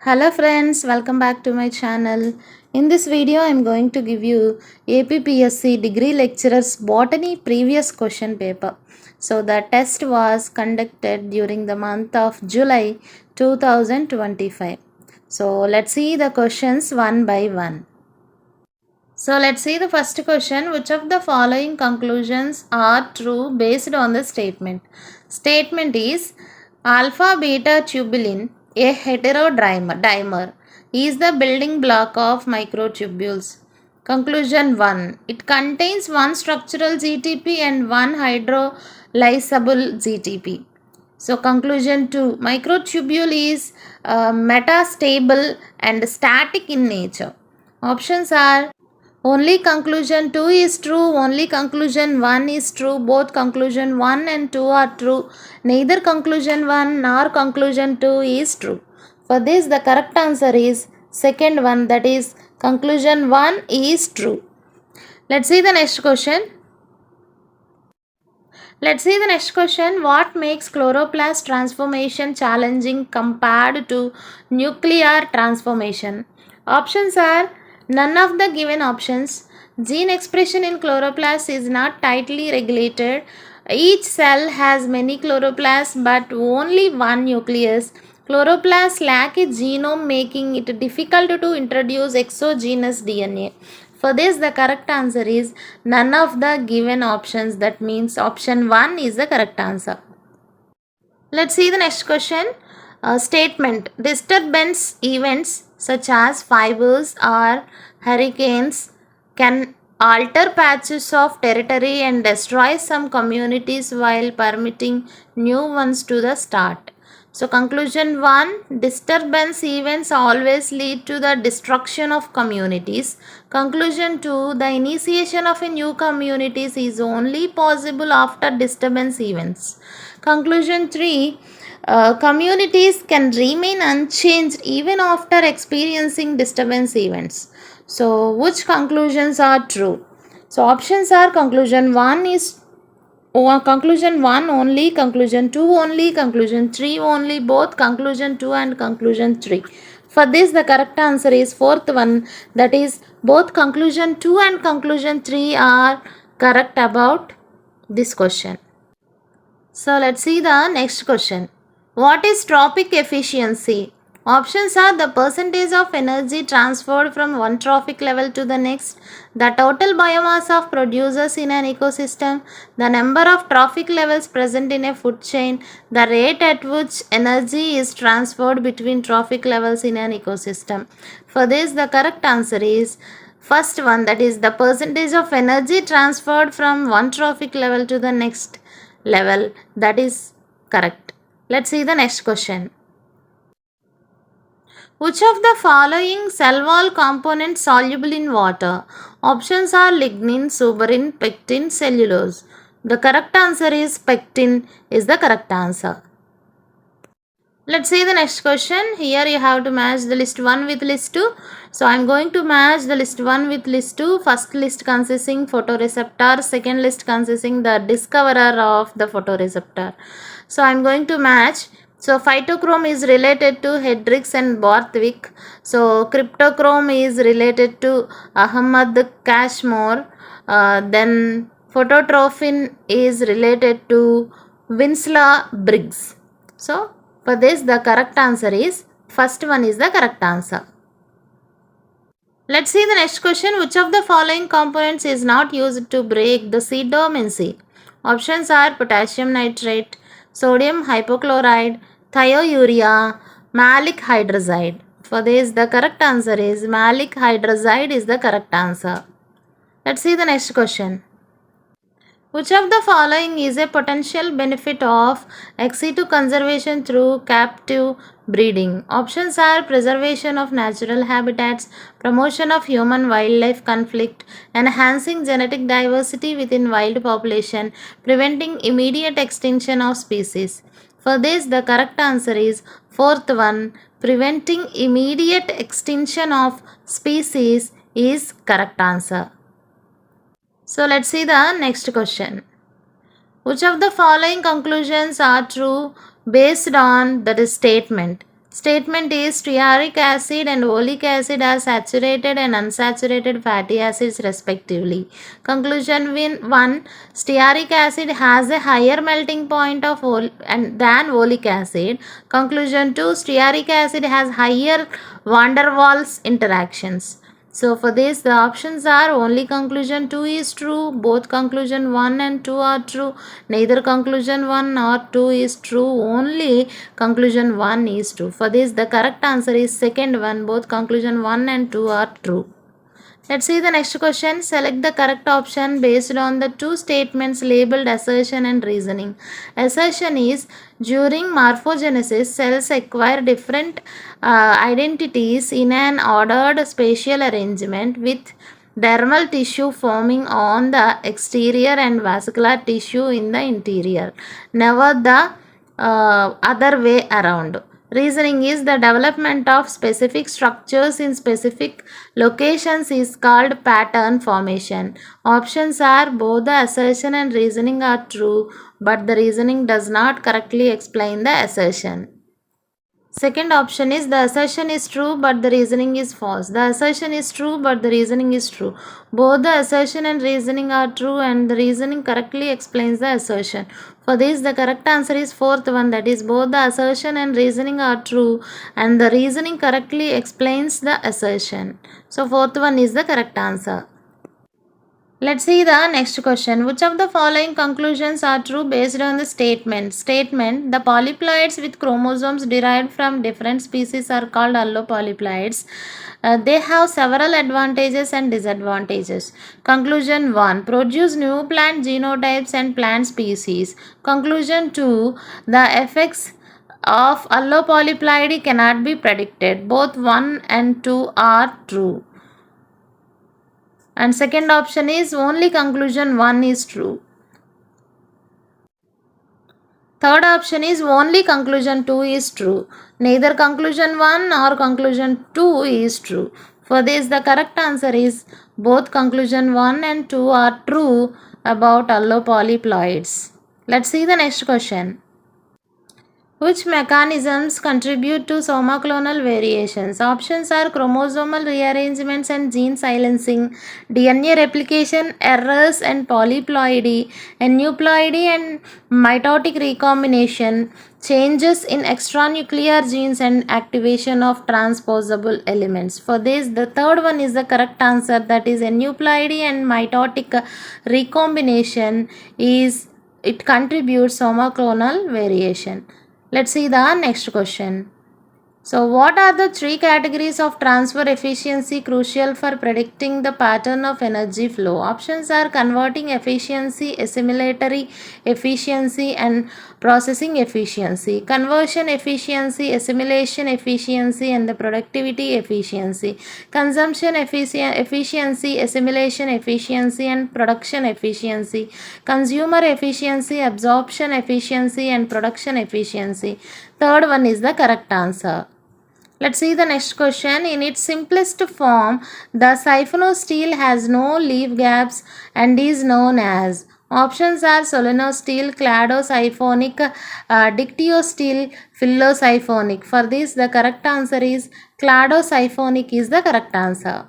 Hello friends, welcome back to my channel. In this video, I am going to give you APPSC Degree Lecturers Botany previous question paper. So the test was conducted during the month of July 2025. So let's see the questions one by one. So let's see the first question. Which of the following conclusions are true based on the statement? Statement is alpha beta tubulin, a heterodimer, is the building block of microtubules. Conclusion 1. It contains one structural GTP and one hydrolyzable GTP. So conclusion 2. Microtubule is metastable and static in nature. Options are only conclusion 2 is true, only conclusion 1 is true, both conclusion 1 and 2 are true, neither conclusion 1 nor conclusion 2 is true. For this, the correct answer is second one, that is conclusion 1 is true. Let's see the next question. What makes chloroplast transformation challenging compared to nuclear transformation? Options are none of the given options. Gene expression in chloroplast is not tightly regulated. Each cell has many chloroplasts but only one nucleus. Chloroplasts lack a genome, making it difficult to introduce exogenous DNA. For this, the correct answer is none of the given options. That means option 1 is the correct answer. Let's see the next question. Statement. Disturbance events such as fires or hurricanes can alter patches of territory and destroy some communities while permitting new ones to the start. So conclusion 1, disturbance events always lead to the destruction of communities. Conclusion 2, the initiation of a new communities is only possible after disturbance events. Conclusion 3, communities can remain unchanged even after experiencing disturbance events. So which conclusions are true? So options are conclusion 1 is conclusion 1 only, conclusion 2 only, conclusion 3 only, both conclusion 2 and conclusion 3. For this, the correct answer is fourth one, that is both conclusion 2 and conclusion 3 are correct about this question. So let's see the next question. What is trophic efficiency? Options are the percentage of energy transferred from one trophic level to the next, the total biomass of producers in an ecosystem, the number of trophic levels present in a food chain, the rate at which energy is transferred between trophic levels in an ecosystem. For this, the correct answer is first one, that is the percentage of energy transferred from one trophic level to the next level. That is correct. Let's see the next question. Which of the following cell wall components soluble in water? Options are lignin, suberin, pectin, cellulose. The correct answer is pectin is the correct answer. Let's see the next question. Here you have to match the list 1 with list 2. So I am going to match the list 1 with list 2. First list consisting photoreceptor, second list consisting the discoverer of the photoreceptor. So I am going to match. So phytochrome is related to Hendricks and Borthwick. So cryptochrome is related to Ahmad Cashmore. Then phototrophin is related to Winslow Briggs. So for this, the correct answer is first one is the correct answer. Let's see the next question. Which of the following components is not used to break the seed dormancy? Options are potassium nitrate, sodium hypochlorite, thiourea, malic hydrazide. For this, the correct answer is malic hydrazide is the correct answer. Let's see the next question. Which of the following is a potential benefit of ex situ conservation through captive breeding? Options are preservation of natural habitats, promotion of human-wildlife conflict, enhancing genetic diversity within wild population, preventing immediate extinction of species. For this, the correct answer is fourth one, preventing immediate extinction of species is correct answer. So let's see the next question. Which of the following conclusions are true based on the statement? Statement is stearic acid and oleic acid are saturated and unsaturated fatty acids respectively. Conclusion 1. Stearic acid has a higher melting point of than oleic acid. Conclusion 2. Stearic acid has higher van der Waals interactions. So for this the options are only conclusion 2 is true, both conclusion 1 and 2 are true, neither conclusion 1 or 2 is true, only conclusion 1 is true. For this the correct answer is second one, both conclusion 1 and 2 are true. Let's see the next question. Select the correct option based on the two statements labeled assertion and reasoning. Assertion is during morphogenesis, cells acquire different identities in an ordered spatial arrangement with dermal tissue forming on the exterior and vascular tissue in the interior. Never the other way around. Reasoning is the development of specific structures in specific locations is called pattern formation. Options are both the assertion and reasoning are true, but the reasoning does not correctly explain the assertion. Second option is the assertion is true but the reasoning is false. The assertion is true but the reasoning is true. Both the assertion and reasoning are true and the reasoning correctly explains the assertion. For this the correct answer is fourth one, that is both the assertion and reasoning are true and the reasoning correctly explains the assertion. So fourth one is the correct answer. Let's see the next question. Which of the following conclusions are true based on the statement? Statement: the polyploids with chromosomes derived from different species are called allopolyploids. They have several advantages and disadvantages. Conclusion 1. Produce new plant genotypes and plant species. Conclusion 2. The effects of allopolyploidy cannot be predicted. Both 1 and 2 are true. And second option is only conclusion 1 is true. Third option is only conclusion 2 is true. Neither conclusion 1 nor conclusion 2 is true. For this the correct answer is both conclusion 1 and 2 are true about allopolyploids. Let's see the next question. Which mechanisms contribute to somaclonal variations? Options are chromosomal rearrangements and gene silencing, DNA replication errors and polyploidy, aneuploidy and mitotic recombination, changes in extranuclear genes and activation of transposable elements. For this, the third one is the correct answer, that is aneuploidy and mitotic recombination it contributes somaclonal variation. Let's see the next question. So what are the three categories of transfer efficiency crucial for predicting the pattern of energy flow? Options are converting efficiency, assimilatory efficiency and processing efficiency. Conversion efficiency, assimilation efficiency and the productivity efficiency. Consumption efficiency, assimilation efficiency and production efficiency. Consumer efficiency, absorption efficiency and production efficiency. Third one is the correct answer. Let's see the next question. In its simplest form, the siphonostele has no leaf gaps and is known as. Options are solenostele, cladosiphonic, dictyostele, phyllosyphonic. For this, the correct answer is cladosiphonic is the correct answer.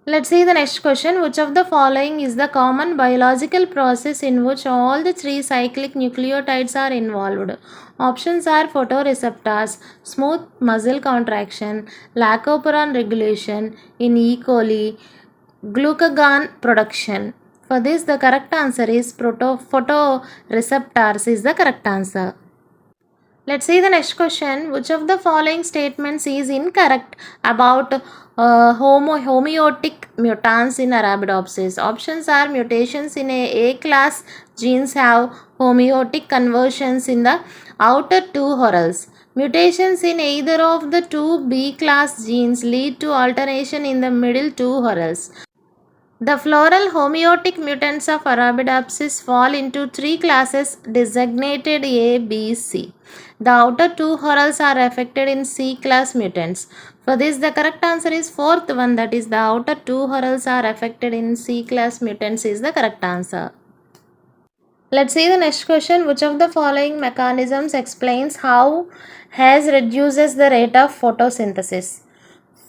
Let's see the next question. Which of the following is the common biological process in which all the three cyclic nucleotides are involved? Options are photoreceptors, smooth muscle contraction, lacoperon regulation in E. coli, glucagon production. For this, the correct answer is photoreceptors is the correct answer. Let's see the next question. Which of the following statements is incorrect about homeotic mutants in Arabidopsis? Options are mutations in A class genes have homeotic conversions in the outer two whorls. Mutations in either of the two B class genes lead to alternation in the middle two whorls. The floral homeotic mutants of Arabidopsis fall into three classes designated A, B, C. The outer two whorls are affected in C class mutants. For this, the correct answer is fourth one, that is the outer two whorls are affected in C class mutants is the correct answer. Let's see the next question. Which of the following mechanisms explains how haze reduces the rate of photosynthesis?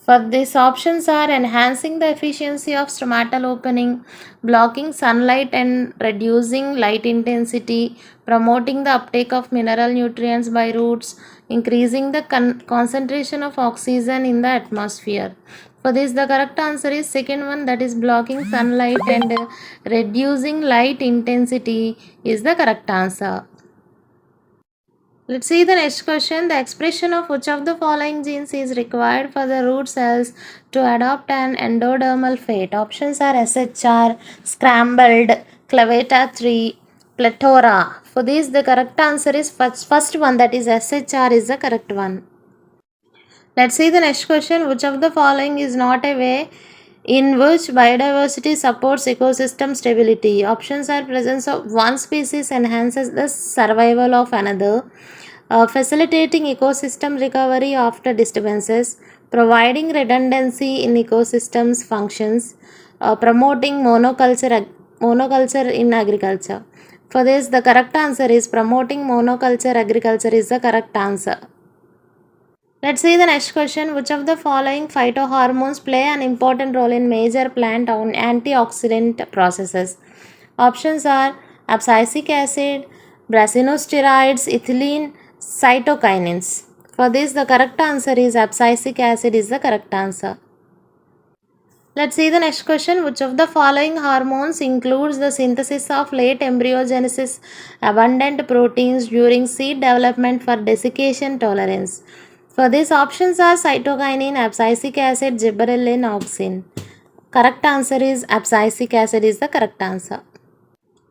For these options are enhancing the efficiency of stromatal opening, blocking sunlight and reducing light intensity, promoting the uptake of mineral nutrients by roots, increasing the concentration of oxygen in the atmosphere. For this, the correct answer is second one, that is blocking sunlight and reducing light intensity is the correct answer. Let's see the next question. The expression of which of the following genes is required for the root cells to adopt an endodermal fate? Options are SHR, scrambled, clavata 3, plethora. For this, the correct answer is first one, that is SHR is the correct one. Let's see the next question. Which of the following is not a way in which biodiversity supports ecosystem stability? Options are presence of one species enhances the survival of another, facilitating ecosystem recovery after disturbances, providing redundancy in ecosystems functions, promoting monoculture in agriculture. For this, the correct answer is promoting monoculture agriculture is the correct answer. Let's see the next question. Which of the following phytohormones play an important role in major plant antioxidant processes? Options are abscisic acid, brasinosteroids, ethylene, cytokinins. For this, the correct answer is abscisic acid is the correct answer. Let's see the next question. Which of the following hormones includes the synthesis of late embryogenesis abundant proteins during seed development for desiccation tolerance? For these options are cytokinin, abscisic acid, gibberellin, auxin. Correct answer is abscisic acid is the correct answer.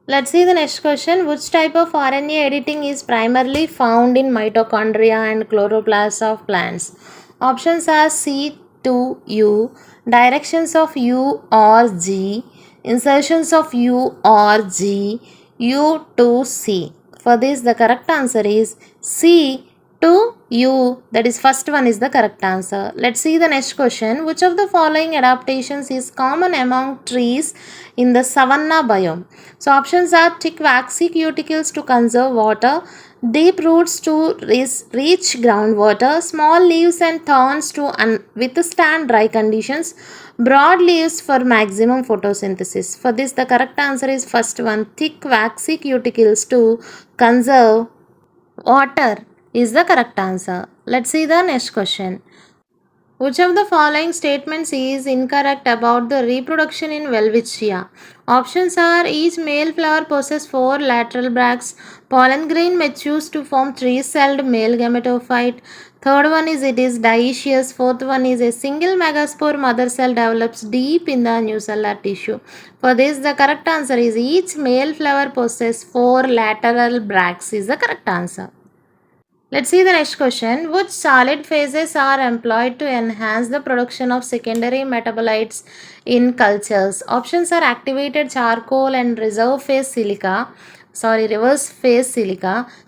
Let's see the next question. Which type of RNA editing is primarily found in mitochondria and chloroplasts of plants? Options are C to U, directions of U or G, insertions of U or G, U to C. For this, the correct answer is C to U. That is first one is the correct answer. Let's see the next question. Which of the following adaptations is common among trees in the savanna biome? So options are thick waxy cuticles to conserve water, deep roots to reach groundwater, small leaves and thorns to withstand dry conditions, broad leaves for maximum photosynthesis. For this, the correct answer is first one, thick waxy cuticles to conserve water is the correct answer. Let's see the next question. Which of the following statements is incorrect about the reproduction in Welwitschia? Options are each male flower possesses 4 lateral bracts, pollen grain matures to form 3-celled male gametophyte, third one is it is dioecious, fourth one is a single megaspore mother cell develops deep in the nucellar tissue. For this, the correct answer is each male flower possesses 4 lateral bracts is the correct answer. Let's see the next question. Which solid phases are employed to enhance the production of secondary metabolites in cultures? Options are activated charcoal and reverse phase silica,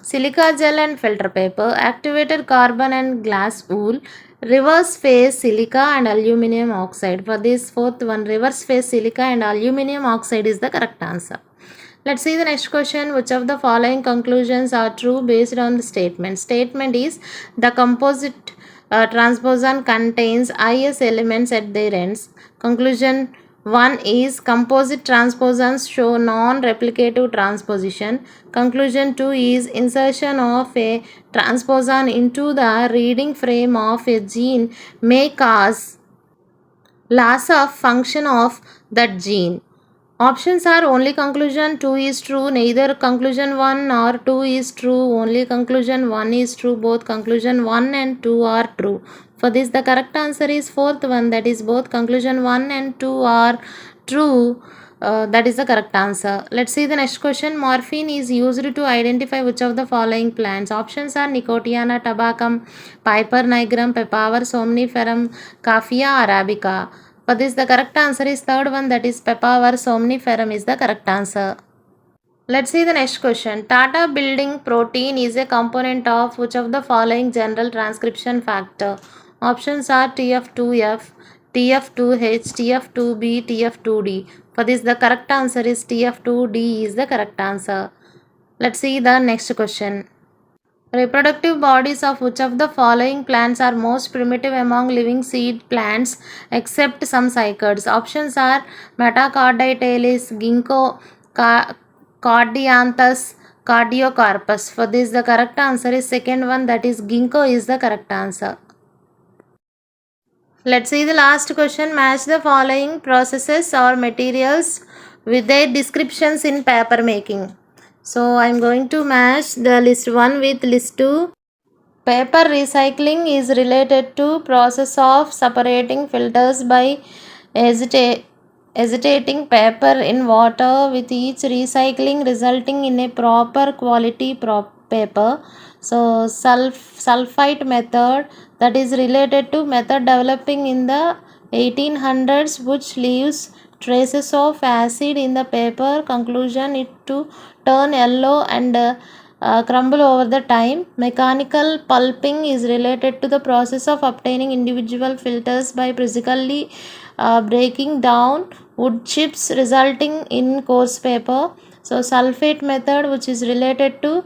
silica gel and filter paper, activated carbon and glass wool, reverse phase silica and aluminum oxide. For this fourth one, reverse phase silica and aluminum oxide is the correct answer. Let's see the next question. Which of the following conclusions are true based on the statement? Statement is the composite transposon contains IS elements at their ends. Conclusion 1 is composite transposons show non-replicative transposition. Conclusion 2 is insertion of a transposon into the reading frame of a gene may cause loss of function of that gene. Options are only conclusion 2 is true, neither conclusion 1 or 2 is true, only conclusion 1 is true, both conclusion 1 and 2 are true. For this, the correct answer is fourth one, that is both conclusion 1 and 2 are true. That is the correct answer. Let's see the next question. Morphine is used to identify which of the following plants? Options are Nicotiana tabacum, Piper nigrum, Papaver somniferum, Caffeia arabica. For this, the correct answer is third one, that is Papaver somniferum is the correct answer. Let's see the next question. Tata building protein is a component of which of the following general transcription factor? Options are TF2F, TF2H, TF2B, TF2D. For this, the correct answer is TF2D is the correct answer. Let's see the next question. Reproductive bodies of which of the following plants are most primitive among living seed plants except some cycads? Options are Metacardiales, Ginkgo, Cardianthus, Cardiocarpus. For this, the correct answer is second one, that is Ginkgo is the correct answer. Let's see the last question. Match the following processes or materials with their descriptions in paper making. So I am going to match the list 1 with list 2. Paper recycling is related to process of separating filters by agitating paper in water, with each recycling resulting in a proper quality paper. So sulfite method, that is related to method developing in the 1800s, which leaves traces of acid in the paper. Conclusion, it to turn yellow and crumble over the time. Mechanical pulping is related to the process of obtaining individual filters by physically breaking down wood chips, resulting in coarse paper. So sulfate method, which is related to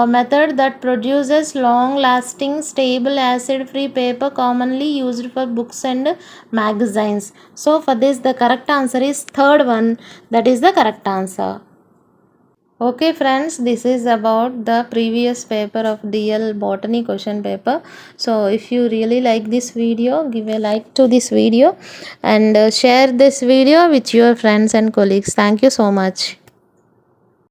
method that produces long lasting stable acid free paper commonly used for books and magazines. So for this, the correct answer is third one, that is the correct answer. Okay friends, this is about the previous paper of DL Botany question paper. So if you really like this video, give a like to this video and share this video with your friends and colleagues. Thank you so much.